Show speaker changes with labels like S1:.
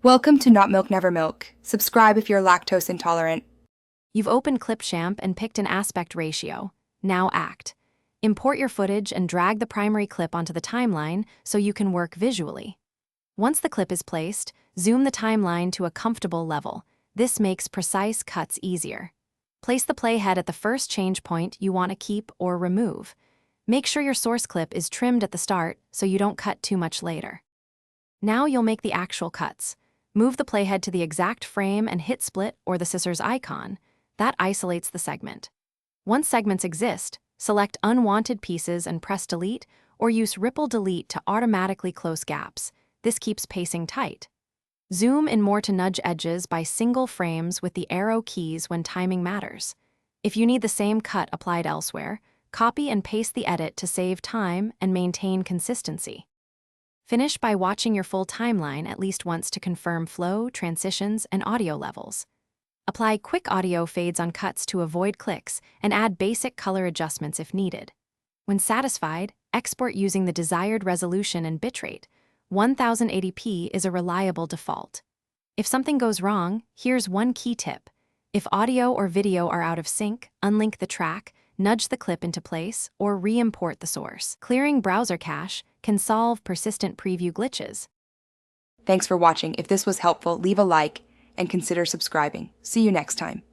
S1: Welcome to Not Milk Never Milk. Subscribe if you're lactose intolerant.
S2: You've opened Clipchamp and picked an aspect ratio. Now act. Import your footage and drag the primary clip onto the timeline so you can work visually. Once the clip is placed, zoom the timeline to a comfortable level. This makes precise cuts easier. Place the playhead at the first change point you want to keep or remove. Make sure your source clip is trimmed at the start so you don't cut too much later. Now you'll make the actual cuts. Move the playhead to the exact frame and hit split or the scissors icon. That isolates the segment. Once segments exist, select unwanted pieces and press delete, or use ripple delete to automatically close gaps. This keeps pacing tight. Zoom in more to nudge edges by single frames with the arrow keys when timing matters. If you need the same cut applied elsewhere, copy and paste the edit to save time and maintain consistency. Finish by watching your full timeline at least once to confirm flow, transitions, and audio levels. Apply quick audio fades on cuts to avoid clicks and add basic color adjustments if needed. When satisfied, export using the desired resolution and bitrate. 1080p is a reliable default. If something goes wrong, here's one key tip. If audio or video are out of sync, unlink the track, nudge the clip into place, or re-import the source. Clearing browser cache can solve persistent preview glitches.
S1: Thanks for watching. If this was helpful, leave a like and consider subscribing. See you next time.